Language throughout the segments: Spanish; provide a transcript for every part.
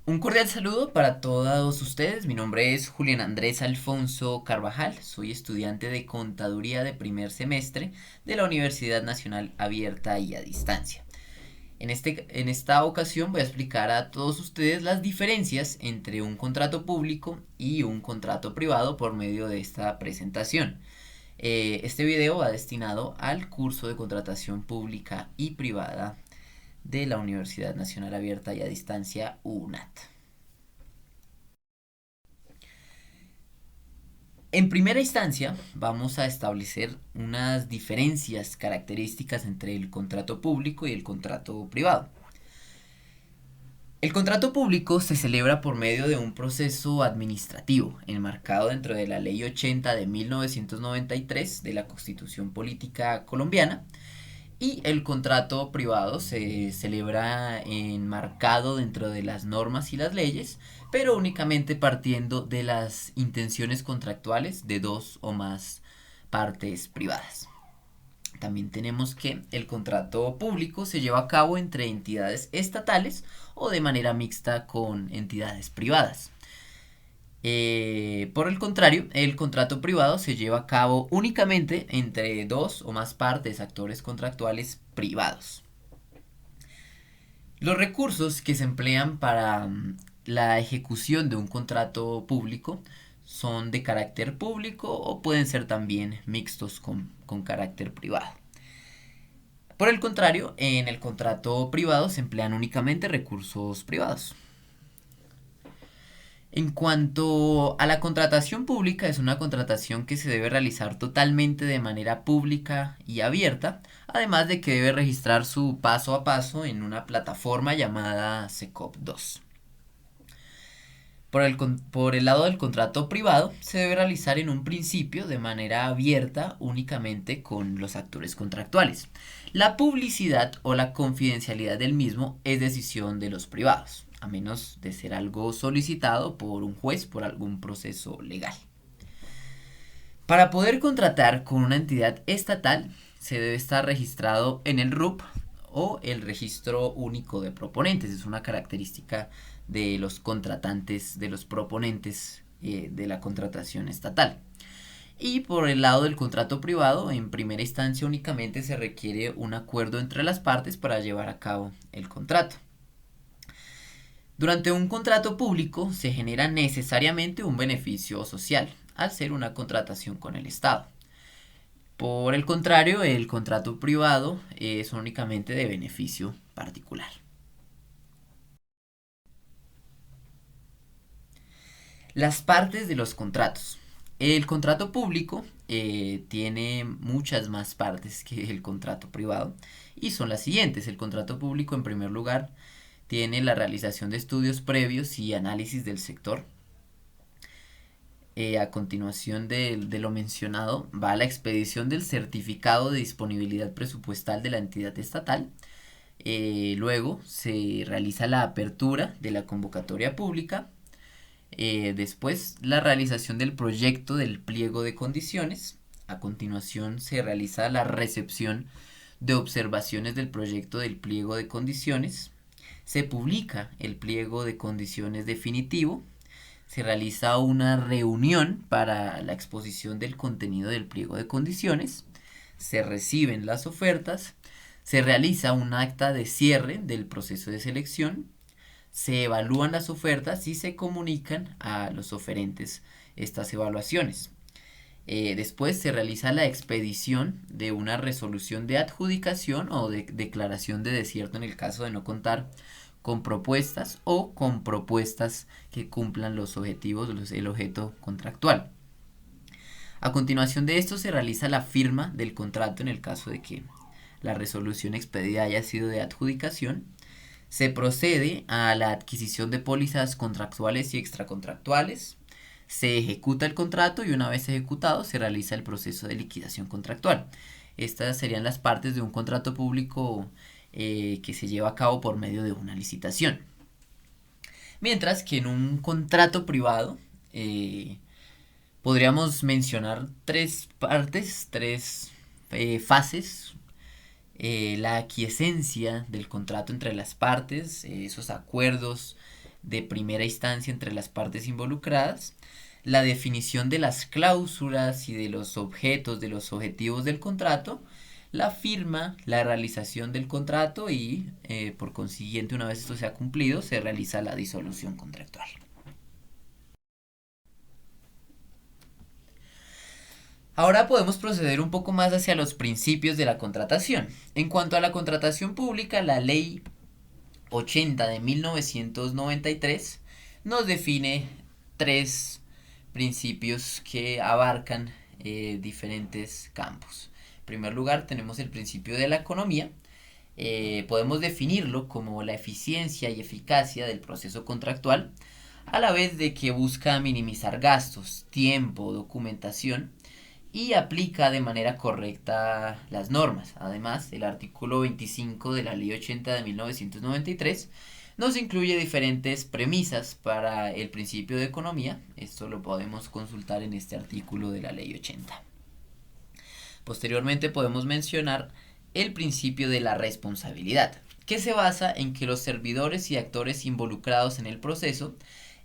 Un cordial saludo para todos ustedes. Mi nombre es Julián Andrés Alfonso Carvajal. Soy estudiante de Contaduría de primer semestre de la Universidad Nacional Abierta y a Distancia. En esta ocasión voy a explicar a todos ustedes las diferencias entre un contrato público y un contrato privado por medio de esta presentación. Este video va destinado al curso de contratación pública y privada de la Universidad Nacional Abierta y a Distancia UNAT. En primera instancia, vamos a establecer unas diferencias características entre el contrato público y el contrato privado. El contrato público se celebra por medio de un proceso administrativo enmarcado dentro de la Ley 80 de 1993 de la Constitución Política Colombiana, y el contrato privado se celebra enmarcado dentro de las normas y las leyes, pero únicamente partiendo de las intenciones contractuales de dos o más partes privadas. También tenemos que el contrato público se lleva a cabo entre entidades estatales o de manera mixta con entidades privadas. Por el contrario, el contrato privado se lleva a cabo únicamente entre dos o más partes actores contractuales privados. Los recursos que se emplean para la ejecución de un contrato público son de carácter público o pueden ser también mixtos con carácter privado. Por el contrario, en el contrato privado se emplean únicamente recursos privados. En cuanto a la contratación pública, es una contratación que se debe realizar totalmente de manera pública y abierta, además de que debe registrar su paso a paso en una plataforma llamada SECOP2. Por el lado del contrato privado, se debe realizar en un principio de manera abierta únicamente con los actores contractuales. La publicidad o la confidencialidad del mismo es decisión de los privados, a menos de ser algo solicitado por un juez por algún proceso legal. Para poder contratar con una entidad estatal, se debe estar registrado en el RUP o el registro único de proponentes. Es una característica de los contratantes, de los proponentes de la contratación estatal. Y por el lado del contrato privado, en primera instancia únicamente se requiere un acuerdo entre las partes para llevar a cabo el contrato. Durante un contrato público se genera necesariamente un beneficio social, al ser una contratación con el Estado. Por el contrario, el contrato privado es únicamente de beneficio particular. Las partes de los contratos. El contrato público tiene muchas más partes que el contrato privado y son las siguientes. El contrato público, en primer lugar, tiene la realización de estudios previos y análisis del sector. A continuación de lo mencionado va la expedición del certificado de disponibilidad presupuestal de la entidad estatal. Luego se realiza la apertura de la convocatoria pública. Después la realización del proyecto del pliego de condiciones. A continuación se realiza la recepción de observaciones del proyecto del pliego de condiciones. Se publica el pliego de condiciones definitivo. Se realiza una reunión para la exposición del contenido del pliego de condiciones. Se reciben las ofertas. Se realiza un acta de cierre del proceso de selección. Se evalúan las ofertas y se comunican a los oferentes estas evaluaciones. Después se realiza la expedición de una resolución de adjudicación o de declaración de desierto en el caso de no contar con propuestas o con propuestas que cumplan los objetivos, el objeto contractual. A continuación de esto se realiza la firma del contrato en el caso de que la resolución expedida haya sido de adjudicación. Se procede a la adquisición de pólizas contractuales y extracontractuales. Se ejecuta el contrato y una vez ejecutado se realiza el proceso de liquidación contractual. Estas serían las partes de un contrato público que se lleva a cabo por medio de una licitación. Mientras que en un contrato privado podríamos mencionar tres partes, tres fases. La aquiescencia del contrato entre las partes, esos acuerdos de primera instancia entre las partes involucradas, la definición de las cláusulas y de los objetos, de los objetivos del contrato, la firma, la realización del contrato y, por consiguiente, una vez esto sea cumplido, se realiza la disolución contractual. Ahora podemos proceder un poco más hacia los principios de la contratación. En cuanto a la contratación pública, la Ley 80 de 1993 nos define tres principios que abarcan diferentes campos. En primer lugar, tenemos el principio de la economía. Podemos definirlo como la eficiencia y eficacia del proceso contractual, a la vez de que busca minimizar gastos, tiempo, documentación y aplica de manera correcta las normas. Además, el artículo 25 de la Ley 80 de 1993 nos incluye diferentes premisas para el principio de economía. Esto lo podemos consultar en este artículo de la Ley 80. Posteriormente podemos mencionar el principio de la responsabilidad, que se basa en que los servidores y actores involucrados en el proceso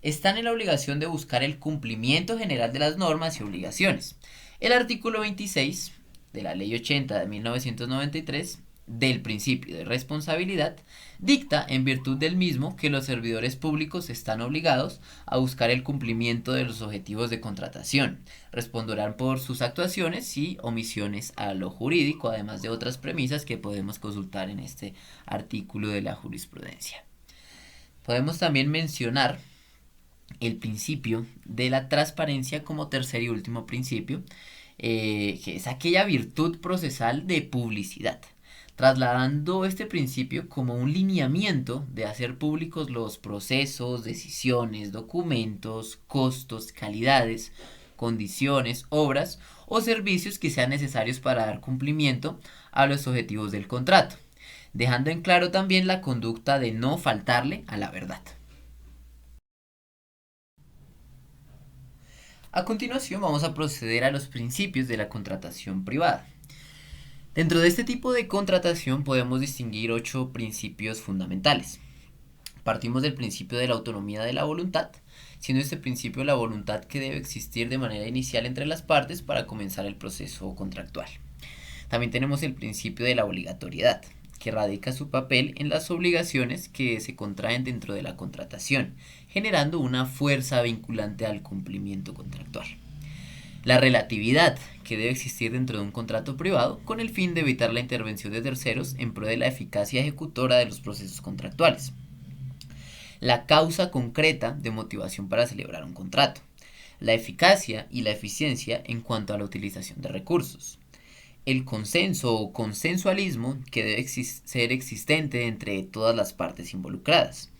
están en la obligación de buscar el cumplimiento general de las normas y obligaciones. El artículo 26 de la Ley 80 de 1993 del principio de responsabilidad dicta en virtud del mismo que los servidores públicos están obligados a buscar el cumplimiento de los objetivos de contratación, responderán por sus actuaciones y omisiones a lo jurídico, además de otras premisas que podemos consultar en este artículo de la jurisprudencia. Podemos también mencionar el principio de la transparencia como tercer y último principio, que es aquella virtud procesal de publicidad, trasladando este principio como un lineamiento de hacer públicos los procesos, decisiones, documentos, costos, calidades, condiciones, obras o servicios que sean necesarios para dar cumplimiento a los objetivos del contrato, dejando en claro también la conducta de no faltarle a la verdad. A continuación vamos a proceder a los principios de la contratación privada. Dentro de este tipo de contratación podemos distinguir 8 principios fundamentales. Partimos del principio de la autonomía de la voluntad, siendo este principio la voluntad que debe existir de manera inicial entre las partes para comenzar el proceso contractual. También tenemos el principio de la obligatoriedad, que radica su papel en las obligaciones que se contraen dentro de la contratación, generando una fuerza vinculante al cumplimiento contractual. La relatividad, que debe existir dentro de un contrato privado con el fin de evitar la intervención de terceros en pro de la eficacia ejecutora de los procesos contractuales. La causa concreta de motivación para celebrar un contrato. La eficacia y la eficiencia en cuanto a la utilización de recursos. El consenso o consensualismo que debe ser existente entre todas las partes involucradas.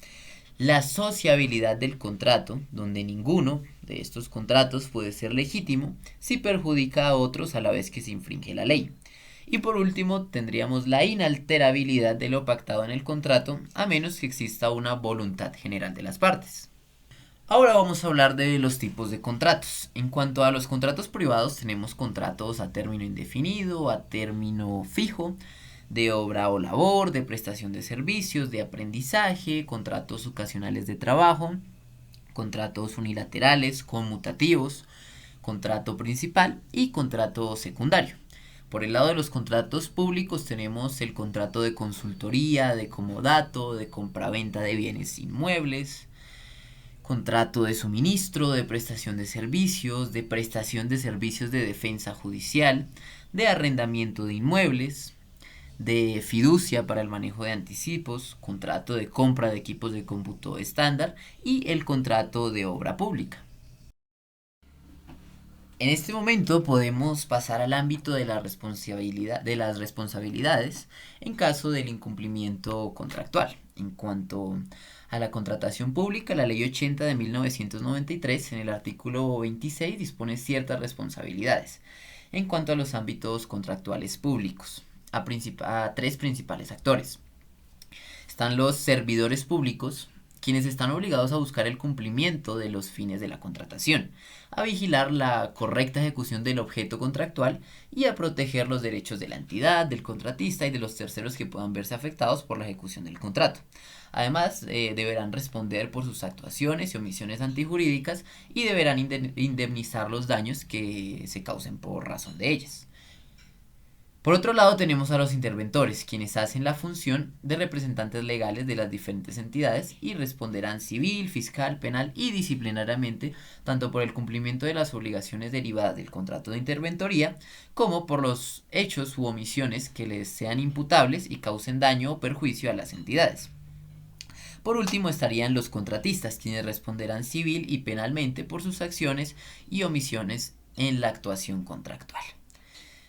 La sociabilidad del contrato, donde ninguno de estos contratos puede ser legítimo si perjudica a otros a la vez que se infringe la ley. Y por último, tendríamos la inalterabilidad de lo pactado en el contrato, a menos que exista una voluntad general de las partes. Ahora vamos a hablar de los tipos de contratos. En cuanto a los contratos privados, tenemos contratos a término indefinido, a término fijo, de obra o labor, de prestación de servicios, de aprendizaje, contratos ocasionales de trabajo, contratos unilaterales, conmutativos, contrato principal y contrato secundario. Por el lado de los contratos públicos tenemos el contrato de consultoría, de comodato, de compraventa de bienes inmuebles, contrato de suministro, de prestación de servicios de defensa judicial, de arrendamiento de inmuebles, de fiducia para el manejo de anticipos, contrato de compra de equipos de cómputo estándar y el contrato de obra pública. En este momento podemos pasar al ámbito de las responsabilidades en caso del incumplimiento contractual. En cuanto a la contratación pública, la Ley 80 de 1993 en el artículo 26 dispone ciertas responsabilidades en cuanto a los ámbitos contractuales públicos a 3 principales actores. Están los servidores públicos, quienes están obligados a buscar el cumplimiento de los fines de la contratación, a vigilar la correcta ejecución del objeto contractual y a proteger los derechos de la entidad, del contratista y de los terceros que puedan verse afectados por la ejecución del contrato. Además, deberán responder por sus actuaciones y omisiones antijurídicas y deberán indemnizar los daños que se causen por razón de ellas. Por otro lado, tenemos a los interventores, quienes hacen la función de representantes legales de las diferentes entidades y responderán civil, fiscal, penal y disciplinariamente tanto por el cumplimiento de las obligaciones derivadas del contrato de interventoría como por los hechos u omisiones que les sean imputables y causen daño o perjuicio a las entidades. Por último estarían los contratistas, quienes responderán civil y penalmente por sus acciones y omisiones en la actuación contractual.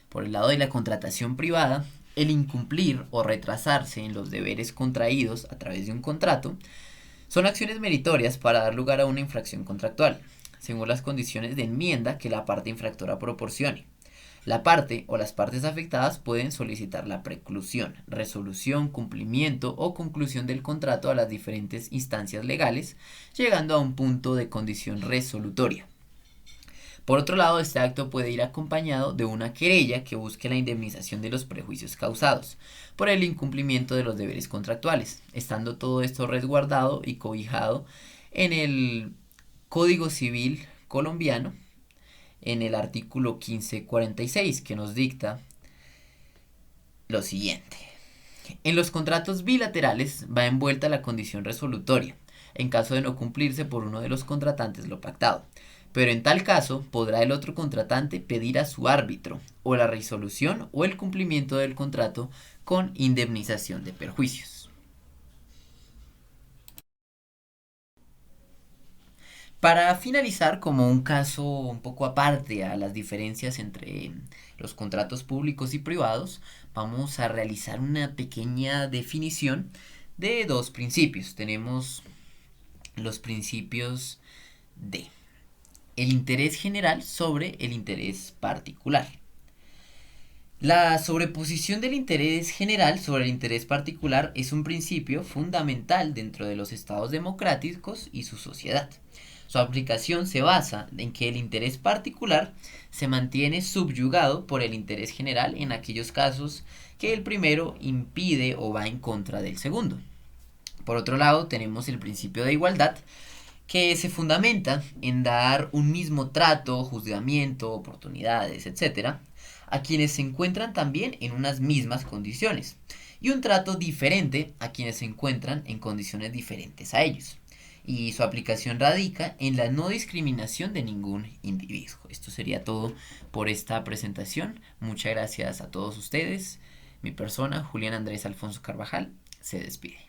Por el lado de la contratación privada, el incumplir o retrasarse en los deberes contraídos a través de un contrato son acciones meritorias para dar lugar a una infracción contractual, según las condiciones de enmienda que la parte infractora proporcione. La parte o las partes afectadas pueden solicitar la preclusión, resolución, cumplimiento o conclusión del contrato a las diferentes instancias legales, llegando a un punto de condición resolutoria. Por otro lado, este acto puede ir acompañado de una querella que busque la indemnización de los prejuicios causados por el incumplimiento de los deberes contractuales, estando todo esto resguardado y cobijado en el Código Civil colombiano, en el artículo 1546, que nos dicta lo siguiente. En los contratos bilaterales va envuelta la condición resolutoria, en caso de no cumplirse por uno de los contratantes lo pactado, pero en tal caso podrá el otro contratante pedir a su árbitro o la resolución o el cumplimiento del contrato con indemnización de perjuicios. Para finalizar, como un caso un poco aparte a las diferencias entre los contratos públicos y privados, vamos a realizar una pequeña definición de dos principios. Tenemos los principios de el interés general sobre el interés particular. La sobreposición del interés general sobre el interés particular es un principio fundamental dentro de los estados democráticos y su sociedad. Su aplicación se basa en que el interés particular se mantiene subyugado por el interés general en aquellos casos que el primero impide o va en contra del segundo. Por otro lado, tenemos el principio de igualdad, que se fundamenta en dar un mismo trato, juzgamiento, oportunidades, etc., a quienes se encuentran también en unas mismas condiciones, y un trato diferente a quienes se encuentran en condiciones diferentes a ellos. Y su aplicación radica en la no discriminación de ningún individuo. Esto sería todo por esta presentación. Muchas gracias a todos ustedes. Mi persona, Julián Andrés Alfonso Carvajal, se despide.